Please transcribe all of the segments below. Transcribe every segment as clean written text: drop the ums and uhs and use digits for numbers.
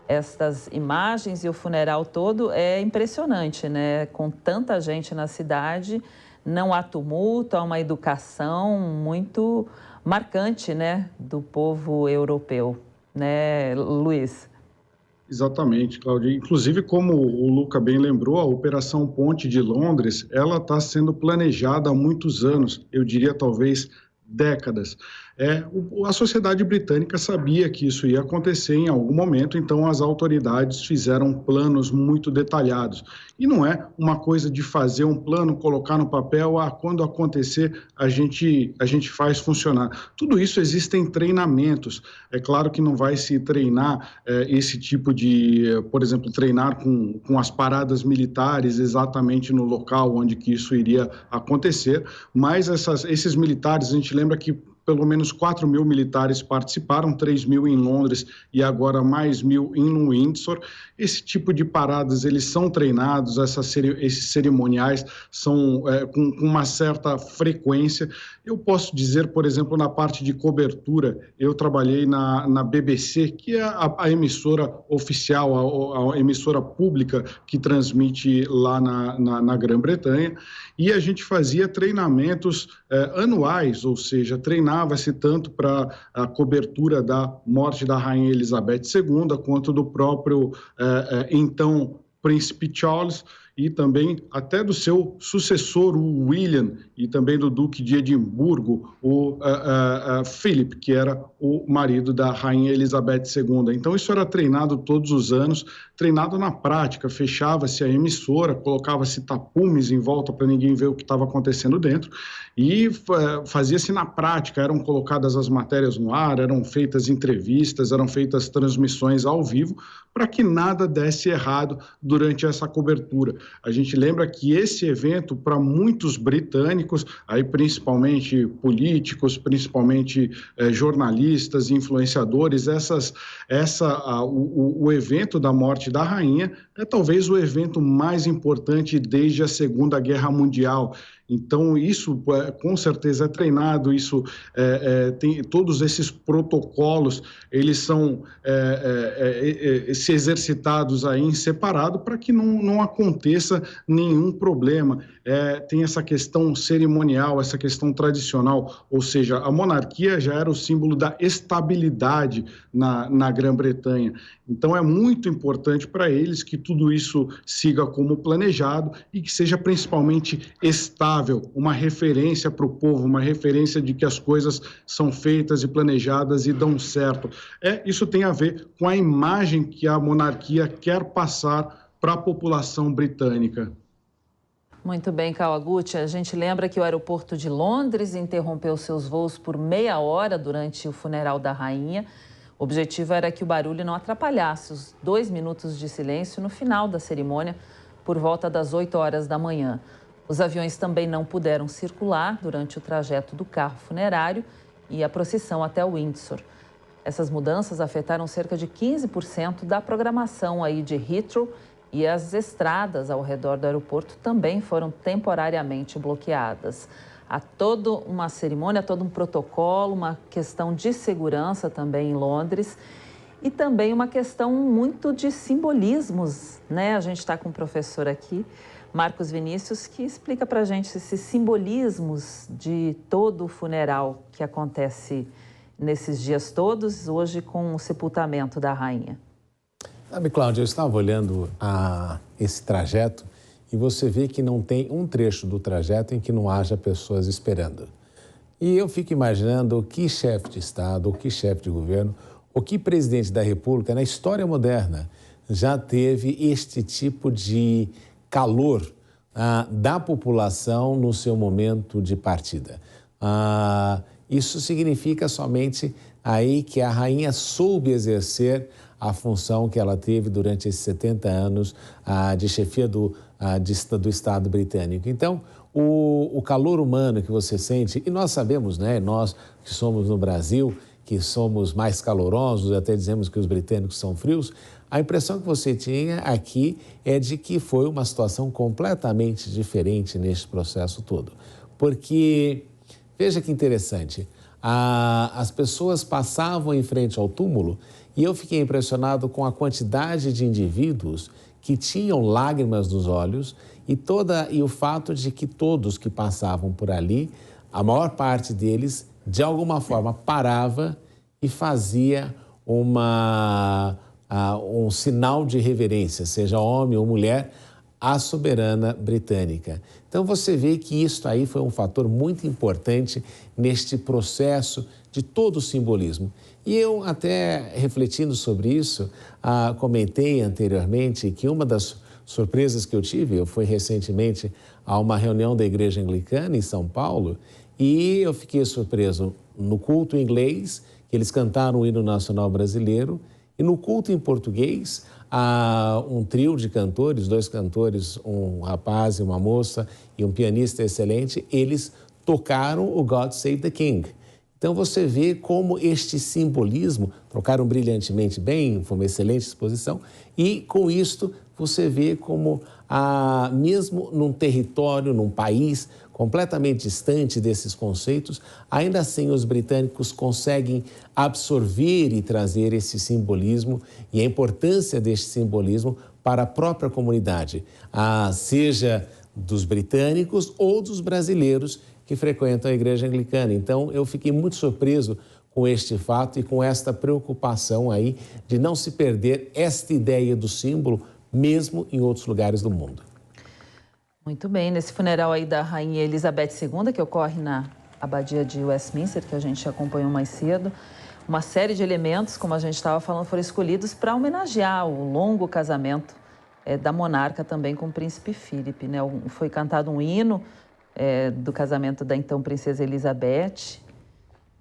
estas imagens e o funeral todo é impressionante, né? Com tanta gente na cidade, não há tumulto, há uma educação muito marcante, né, do povo europeu, né, Luiz? Exatamente, Cláudia. Inclusive, como o Luca bem lembrou, a Operação Ponte de Londres, ela está sendo planejada há muitos anos, eu diria talvez décadas. A sociedade britânica sabia que isso ia acontecer em algum momento, então as autoridades fizeram planos muito detalhados. E não é uma coisa de fazer um plano, colocar no papel, quando acontecer a gente faz funcionar. Tudo isso existem treinamentos. É claro que não vai se treinar esse tipo de, por exemplo, treinar com as paradas militares exatamente no local onde que isso iria acontecer, mas esses militares, a gente lembra que pelo menos 4.000 militares participaram, 3.000 em Londres e agora mais 1.000 em Windsor. Esse tipo de paradas, eles são treinados, esses cerimoniais são com uma certa frequência. Eu posso dizer, por exemplo, na parte de cobertura, eu trabalhei na BBC, que é a emissora oficial, a emissora pública que transmite lá na Grã-Bretanha, e a gente fazia treinamentos anuais, ou seja, treinava-se tanto para a cobertura da morte da Rainha Elizabeth II, quanto do próprio, então, Príncipe Charles, e também até do seu sucessor, o William, e também do Duque de Edimburgo, o Philip, que era o marido da Rainha Elizabeth II. Então, isso era treinado todos os anos, treinado na prática, fechava-se a emissora, colocava-se tapumes em volta para ninguém ver o que estava acontecendo dentro, e fazia-se na prática, eram colocadas as matérias no ar, eram feitas entrevistas, eram feitas transmissões ao vivo, para que nada desse errado durante essa cobertura. A gente lembra que esse evento, para muitos britânicos, aí principalmente políticos, principalmente jornalistas, influenciadores, o evento da morte da rainha é talvez o evento mais importante desde a Segunda Guerra Mundial. Então, isso com certeza é treinado, isso tem todos esses protocolos, eles são se exercitados aí em separado para que não aconteça nenhum problema. Tem essa questão cerimonial, essa questão tradicional, ou seja, a monarquia já era o símbolo da estabilidade na Grã-Bretanha. Então, é muito importante para eles que tudo isso siga como planejado e que seja principalmente estável, uma referência para o povo, uma referência de que as coisas são feitas e planejadas e dão certo. Isso tem a ver com a imagem que a monarquia quer passar para a população britânica. Muito bem, Kawaguchi. A gente lembra que o aeroporto de Londres interrompeu seus voos por meia hora durante o funeral da rainha. O objetivo era que o barulho não atrapalhasse os 2 minutos de silêncio no final da cerimônia, por volta das 8 horas da manhã. Os aviões também não puderam circular durante o trajeto do carro funerário e a procissão até Windsor. Essas mudanças afetaram cerca de 15% da programação aí de Heathrow, e as estradas ao redor do aeroporto também foram temporariamente bloqueadas. Há toda uma cerimônia, todo um protocolo, uma questão de segurança também em Londres e também uma questão muito de simbolismos, né? A gente está com um professor aqui, Marcos Vinícius, que explica para a gente esses simbolismos de todo o funeral que acontece nesses dias todos, hoje com o sepultamento da rainha. Sabe, Cláudia, eu estava olhando esse trajeto e você vê que não tem um trecho do trajeto em que não haja pessoas esperando. E eu fico imaginando o que chefe de Estado, o que chefe de governo, o que presidente da República na história moderna já teve este tipo de calor da população no seu momento de partida. Isso significa somente aí que a rainha soube exercer a função que ela teve durante esses 70 anos de chefia do Estado britânico. Então, o calor humano que você sente, e nós sabemos, né, nós que somos no Brasil, que somos mais calorosos, até dizemos que os britânicos são frios, a impressão que você tinha aqui é de que foi uma situação completamente diferente neste processo todo. Porque, veja que interessante, as pessoas passavam em frente ao túmulo E eu fiquei impressionado com a quantidade de indivíduos que tinham lágrimas nos olhos e o fato de que todos que passavam por ali, a maior parte deles, de alguma forma, parava e fazia um sinal de reverência, seja homem ou mulher, à soberana britânica. Então você vê que isso aí foi um fator muito importante neste processo de todo o simbolismo. E eu até refletindo sobre isso, comentei anteriormente que uma das surpresas que eu tive, eu fui recentemente a uma reunião da Igreja Anglicana em São Paulo e eu fiquei surpreso no culto em inglês, que eles cantaram o hino nacional brasileiro, e no culto em português, um trio de cantores, 2 cantores, um rapaz e uma moça e um pianista excelente, eles tocaram o God Save the King. Então você vê como este simbolismo, tocaram brilhantemente bem, foi uma excelente exposição, e com isto você vê como, mesmo num território, num país completamente distante desses conceitos, ainda assim os britânicos conseguem absorver e trazer esse simbolismo e a importância deste simbolismo para a própria comunidade, seja dos britânicos ou dos brasileiros que frequentam a Igreja Anglicana. Então, eu fiquei muito surpreso com este fato e com esta preocupação aí de não se perder esta ideia do símbolo, mesmo em outros lugares do mundo. Muito bem, nesse funeral aí da Rainha Elizabeth II, que ocorre na Abadia de Westminster, que a gente acompanhou mais cedo, uma série de elementos, como a gente estava falando, foram escolhidos para homenagear o longo casamento da monarca também com o príncipe Philip, né? Foi cantado um hino do casamento da então princesa Elizabeth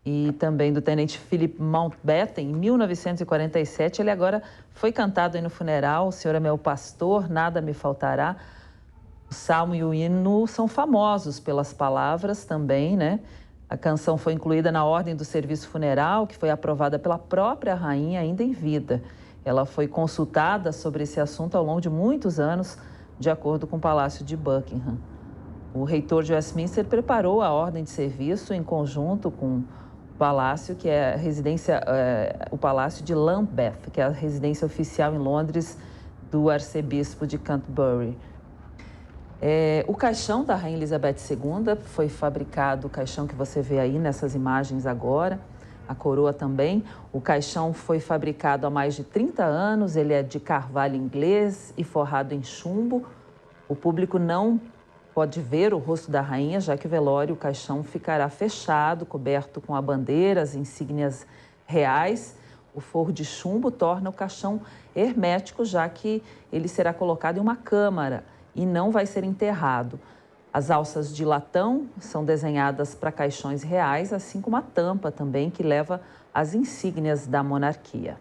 e também do tenente Philip Mountbatten, em 1947. Ele agora foi cantado aí no funeral, O Senhor é meu pastor, nada me faltará. O salmo e o hino são famosos pelas palavras também, né? A canção foi incluída na ordem do serviço funeral, que foi aprovada pela própria rainha ainda em vida. Ela foi consultada sobre esse assunto ao longo de muitos anos, de acordo com o Palácio de Buckingham. O reitor de Westminster preparou a ordem de serviço em conjunto com o palácio, que é a residência, o Palácio de Lambeth, que é a residência oficial em Londres do arcebispo de Canterbury. O caixão da Rainha Elizabeth II foi fabricado, o caixão que você vê aí nessas imagens agora, a coroa também. O caixão foi fabricado há mais de 30 anos, ele é de carvalho inglês e forrado em chumbo. O público não pode ver o rosto da rainha, já que o velório, o caixão, ficará fechado, coberto com a bandeira, as insígnias reais. O forro de chumbo torna o caixão hermético, já que ele será colocado em uma câmara e não vai ser enterrado. As alças de latão são desenhadas para caixões reais, assim como a tampa também, que leva as insígnias da monarquia.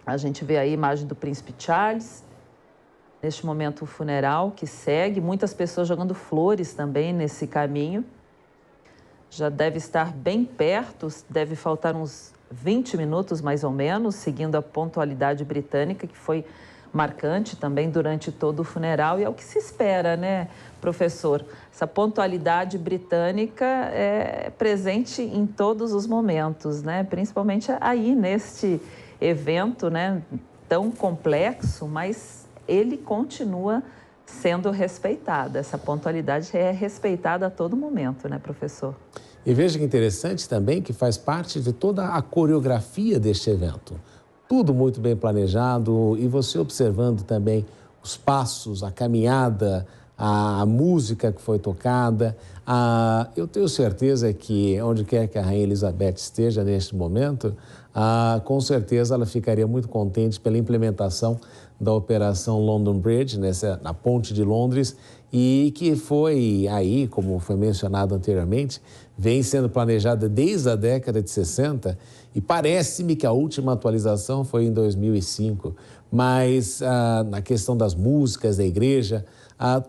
A gente vê aí a imagem do príncipe Charles, neste momento o funeral que segue, muitas pessoas jogando flores também nesse caminho. Já deve estar bem perto, deve faltar uns 20 minutos mais ou menos, seguindo a pontualidade britânica, que foi marcante também durante todo o funeral, e é o que se espera, né, professor? Essa pontualidade britânica é presente em todos os momentos, né? Principalmente aí neste evento, né, tão complexo, mas ele continua sendo respeitado. Essa pontualidade é respeitada a todo momento, né, professor? E veja que interessante também que faz parte de toda a coreografia deste evento. Tudo muito bem planejado e você observando também os passos, a caminhada, a música que foi tocada. Eu tenho certeza que onde quer que a Rainha Elizabeth esteja neste momento, com certeza ela ficaria muito contente pela implementação da Operação London Bridge, na Ponte de Londres, e que foi aí, como foi mencionado anteriormente, vem sendo planejada desde a década de 60 e parece-me que a última atualização foi em 2005, mas na questão das músicas da igreja,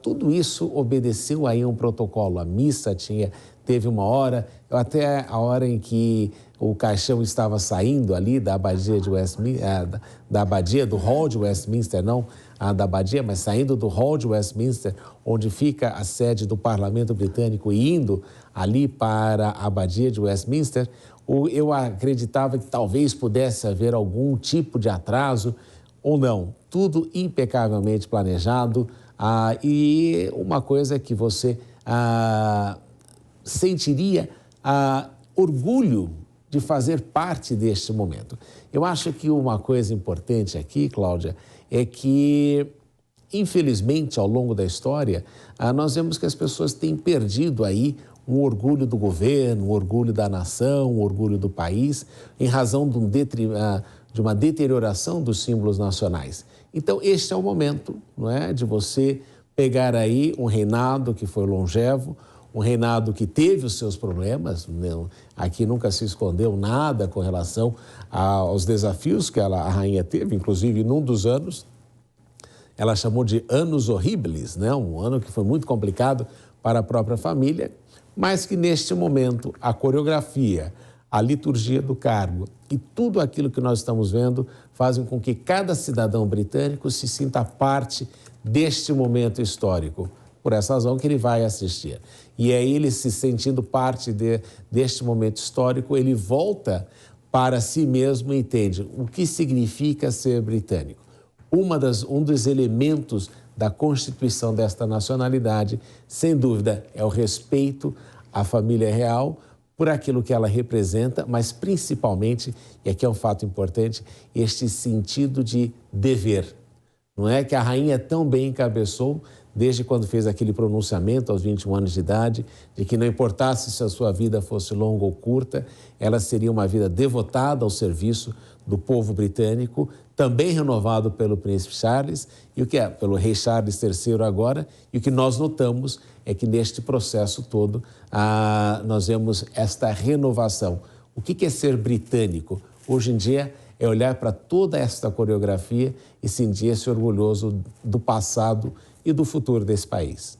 tudo isso obedeceu aí a um protocolo. A missa teve uma hora, até a hora em que o caixão estava saindo ali da abadia de Westminster, da abadia do Hall de Westminster, não da abadia, mas saindo do Hall de Westminster, onde fica a sede do Parlamento Britânico, e indo ali para a abadia de Westminster, eu acreditava que talvez pudesse haver algum tipo de atraso ou não. Tudo impecavelmente planejado, e uma coisa que você sentiria orgulho de fazer parte deste momento. Eu acho que uma coisa importante aqui, Cláudia, é que, infelizmente, ao longo da história, nós vemos que as pessoas têm perdido aí um orgulho do governo, um orgulho da nação, um orgulho do país, em razão de uma deterioração dos símbolos nacionais. Então, este é o momento, não é, de você pegar aí um reinado que foi longevo, um reinado que teve os seus problemas, aqui nunca se escondeu nada com relação aos desafios que a rainha teve, inclusive num dos anos, ela chamou de Annus Horribilis, né? Um ano que foi muito complicado para a própria família, mas que neste momento a coreografia, a liturgia do cargo e tudo aquilo que nós estamos vendo fazem com que cada cidadão britânico se sinta parte deste momento histórico. Por essa razão que ele vai assistir. E aí ele, se sentindo parte deste momento histórico, ele volta para si mesmo e entende o que significa ser britânico. Um dos elementos da constituição desta nacionalidade, sem dúvida, é o respeito à família real por aquilo que ela representa, mas principalmente, e aqui é um fato importante, este sentido de dever. Não é que a rainha tão bem encabeçou, desde quando fez aquele pronunciamento aos 21 anos de idade, de que não importasse se a sua vida fosse longa ou curta, ela seria uma vida devotada ao serviço do povo britânico, também renovado pelo príncipe Charles, e o que é pelo rei Charles III agora, e o que nós notamos é que neste processo todo nós vemos esta renovação. O que é ser britânico? Hoje em dia é olhar para toda esta coreografia e sentir-se orgulhoso do passado e do futuro desse país.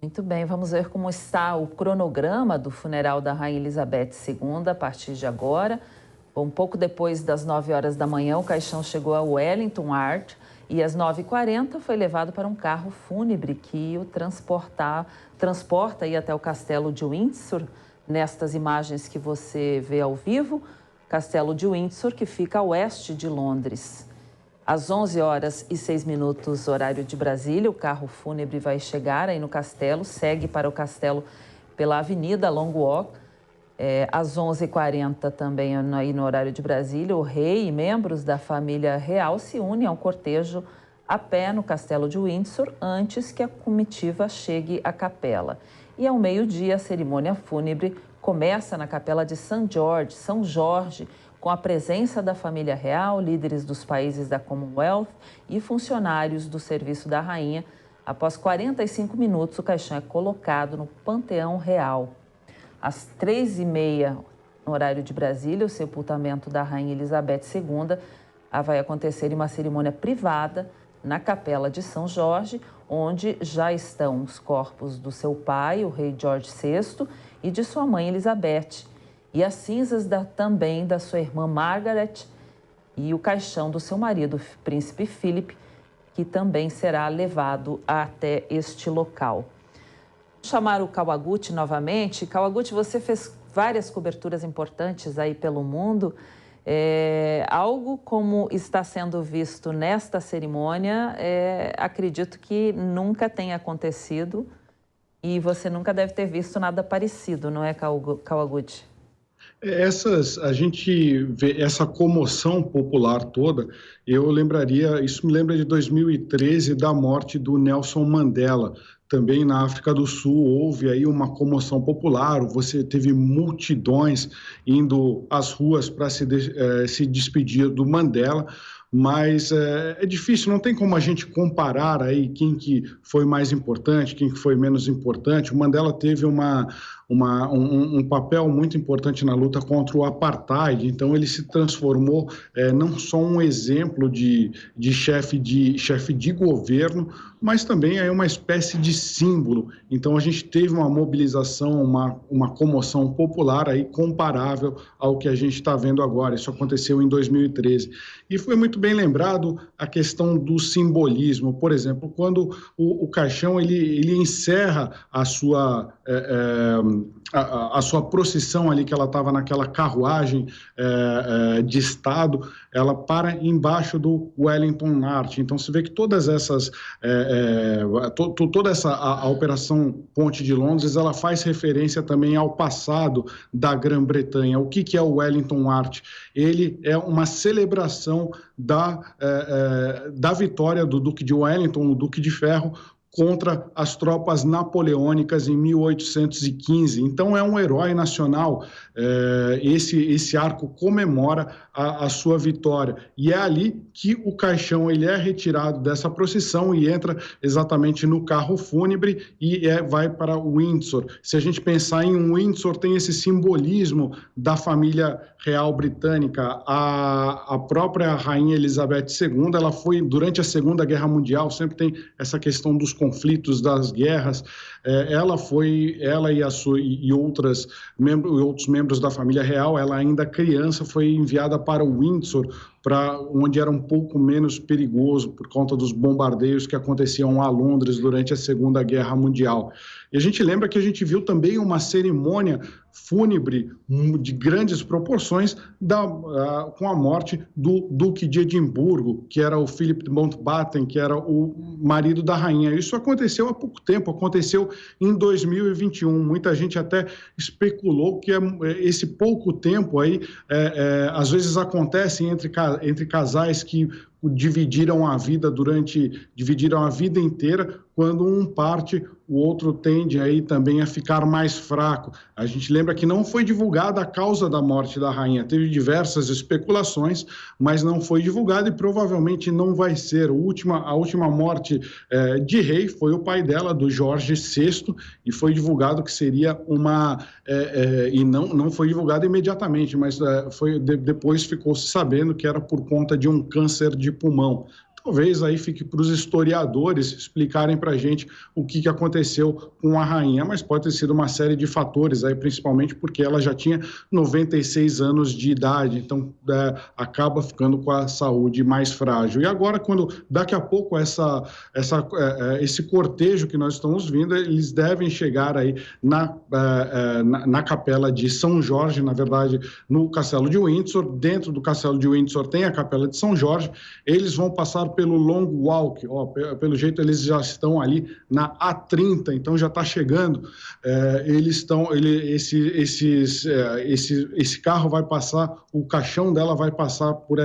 Muito bem, vamos ver como está o cronograma do funeral da Rainha Elizabeth II a partir de agora. Um pouco depois das 9 horas da manhã, o caixão chegou a Wellington Art e às 9h40 foi levado para um carro fúnebre que o transporta aí até o castelo de Windsor. Nestas imagens que você vê ao vivo, Castelo de Windsor, que fica a oeste de Londres. Às 11h06, horário de Brasília, o carro fúnebre vai chegar aí no castelo, segue para o castelo pela Avenida Long Walk. Às 11h40 também, aí no horário de Brasília, o rei e membros da família real se unem ao cortejo a pé no castelo de Windsor, antes que a comitiva chegue à capela. E ao meio-dia, a cerimônia fúnebre começa na capela de São Jorge, com a presença da família real, líderes dos países da Commonwealth e funcionários do serviço da rainha. Após 45 minutos, o caixão é colocado no Panteão Real. Às 3h30, no horário de Brasília, o sepultamento da Rainha Elizabeth II vai acontecer em uma cerimônia privada na Capela de São Jorge, onde já estão os corpos do seu pai, o rei George VI, e de sua mãe Elizabeth, e as cinzas também da sua irmã Margaret e o caixão do seu marido, o príncipe Philip, que também será levado até este local. Vou chamar o Kawaguchi novamente. Kawaguchi, você fez várias coberturas importantes aí pelo mundo. Algo como está sendo visto nesta cerimônia, acredito que nunca tenha acontecido e você nunca deve ter visto nada parecido, não é, Kawaguchi? A gente vê essa comoção popular toda, isso me lembra de 2013, da morte do Nelson Mandela. Também na África do Sul houve aí uma comoção popular, você teve multidões indo às ruas para se despedir do Mandela, mas é difícil, não tem como a gente comparar aí quem que foi mais importante, quem que foi menos importante. O Mandela teve uma um papel muito importante na luta contra o apartheid. Então, ele se transformou não só um exemplo de chefe de governo, mas também é uma espécie de símbolo. Então, a gente teve uma mobilização, uma comoção popular aí comparável ao que a gente está vendo agora. Isso aconteceu em 2013. E foi muito bem lembrado a questão do simbolismo. Por exemplo, quando o caixão ele encerra a sua procissão ali, que ela estava naquela carruagem de Estado, ela para embaixo do Wellington Arch. Então, se vê que todas essas... toda a Operação Ponte de Londres, ela faz referência também ao passado da Grã-Bretanha. O que é o Wellington Arch? Ele é uma celebração da vitória do Duque de Wellington, o Duque de Ferro, contra as tropas napoleônicas em 1815. Então, é um herói nacional. Esse arco comemora a sua vitória. E é ali que o caixão ele é retirado dessa procissão e entra exatamente no carro fúnebre e vai para Windsor. Se a gente pensar em Windsor, tem esse simbolismo da família real britânica. A própria Rainha Elizabeth II, ela foi, durante a Segunda Guerra Mundial, sempre tem essa questão dos conflitos, das guerras. Ela e outros membros da família real, ela ainda criança, foi enviada para Windsor, onde era um pouco menos perigoso por conta dos bombardeios que aconteciam a Londres durante a Segunda Guerra Mundial. E a gente lembra que a gente viu também uma cerimônia fúnebre de grandes proporções com a morte do Duque de Edimburgo, que era o Philip de Mountbatten, que era o marido da rainha. Isso aconteceu há pouco tempo, aconteceu em 2021. Muita gente até especulou que esse pouco tempo aí, às vezes acontece entre casais que dividiram a vida inteira. Quando um parte, o outro tende aí também a ficar mais fraco. A gente lembra que não foi divulgada a causa da morte da rainha. Teve diversas especulações, mas não foi divulgada e provavelmente não vai ser. A última morte de rei foi o pai dela, do Jorge VI, e foi divulgado que seria e não foi divulgado imediatamente, mas depois ficou-se sabendo que era por conta de um câncer de pulmão. Talvez aí fique para os historiadores explicarem para a gente o que aconteceu com a rainha, mas pode ter sido uma série de fatores, aí, principalmente porque ela já tinha 96 anos de idade, então acaba ficando com a saúde mais frágil. E agora, daqui a pouco esse cortejo que nós estamos vindo, eles devem chegar aí na capela de São Jorge, na verdade, no Castelo de Windsor. Dentro do Castelo de Windsor tem a capela de São Jorge. Eles vão passar pelo Long Walk, pelo jeito eles já estão ali na A30, então já está chegando. Esse carro vai passar, o caixão dela vai passar por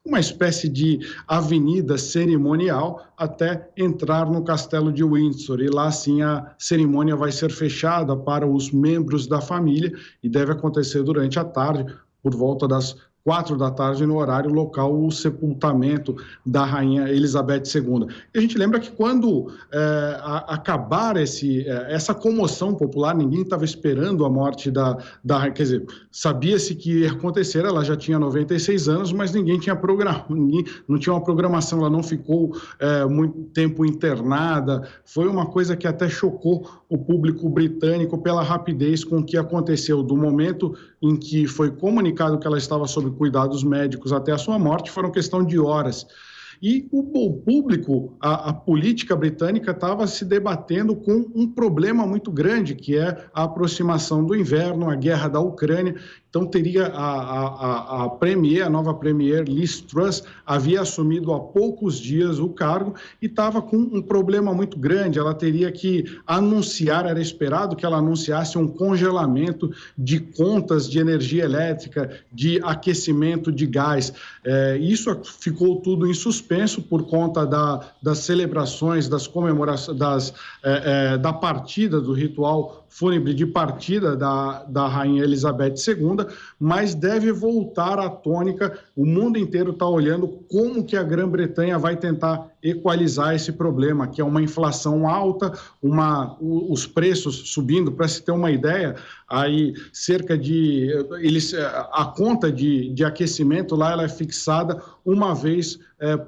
uma espécie de avenida cerimonial até entrar no Castelo de Windsor. E lá, sim, a cerimônia vai ser fechada para os membros da família e deve acontecer durante a tarde, por volta das 4 da tarde, no horário local, o sepultamento da Rainha Elizabeth II. E a gente lembra que quando acabar essa comoção popular, ninguém estava esperando a morte da rainha, quer dizer, sabia-se que ia acontecer, ela já tinha 96 anos, mas ninguém tinha não tinha uma programação, ela não ficou muito tempo internada. Foi uma coisa que até chocou o público britânico pela rapidez com que aconteceu, do momento em que foi comunicado que ela estava sob cuidados médicos até a sua morte, foram questão de horas. E o público, a política britânica estava se debatendo com um problema muito grande, que é a aproximação do inverno, a guerra da Ucrânia. Então, teria a nova premier, Liz Truss, havia assumido há poucos dias o cargo e estava com um problema muito grande. Ela teria que anunciar, era esperado que ela anunciasse um congelamento de contas de energia elétrica, de aquecimento de gás. Isso ficou tudo em suspenso por conta das celebrações, das comemorações, da partida, do ritual fúnebre de partida da Rainha Elizabeth II, ajuda, mas deve voltar à tônica. O mundo inteiro está olhando como que a Grã-Bretanha vai tentar equalizar esse problema, que é uma inflação alta, os preços subindo. Para se ter uma ideia, aí a conta de aquecimento lá ela é fixada uma vez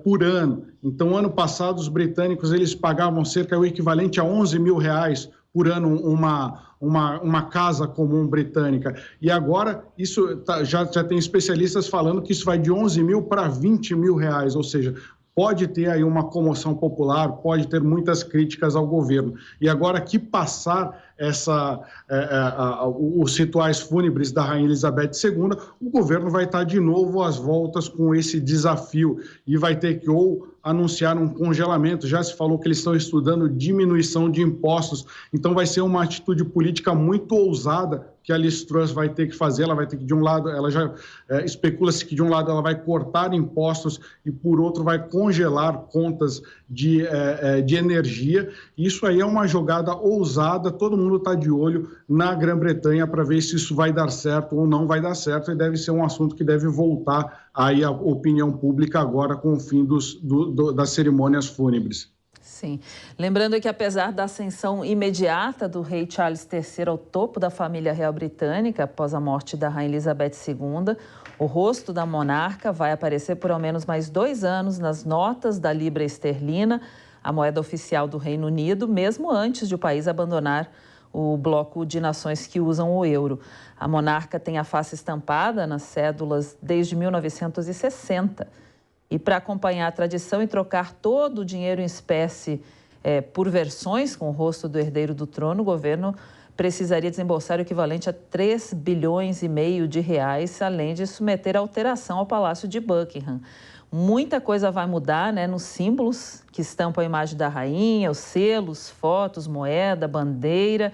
por ano. Então, ano passado, os britânicos eles pagavam cerca do equivalente a R$ 11.000 por ano uma casa comum britânica. E agora isso já tem especialistas falando que isso vai de 11 mil para 20 mil reais, ou seja, pode ter aí uma comoção popular, pode ter muitas críticas ao governo. E agora que passar os rituais fúnebres da Rainha Elizabeth II, o governo vai estar de novo às voltas com esse desafio e vai ter que ou anunciar um congelamento, já se falou que eles estão estudando diminuição de impostos, então vai ser uma atitude política muito ousada que a Liz Truss vai ter que fazer. Ela vai ter que, de um lado, ela já especula-se que de um lado ela vai cortar impostos e por outro vai congelar contas de energia. Isso aí é uma jogada ousada, todo mundo está de olho na Grã-Bretanha para ver se isso vai dar certo ou não vai dar certo, e deve ser um assunto que deve voltar aí à opinião pública agora com o fim das cerimônias fúnebres. Sim. Lembrando que, apesar da ascensão imediata do rei Charles III ao topo da família real britânica, após a morte da Rainha Elizabeth II, o rosto da monarca vai aparecer por ao menos mais 2 anos nas notas da libra esterlina, a moeda oficial do Reino Unido, mesmo antes de o país abandonar o bloco de nações que usam o euro. A monarca tem a face estampada nas cédulas desde 1960. E para acompanhar a tradição e trocar todo o dinheiro em espécie por versões com o rosto do herdeiro do trono, o governo precisaria desembolsar o equivalente a 3,5 bilhões de reais, além de submeter a alteração ao Palácio de Buckingham. Muita coisa vai mudar, né, nos símbolos que estampam a imagem da rainha, os selos, fotos, moeda, bandeira.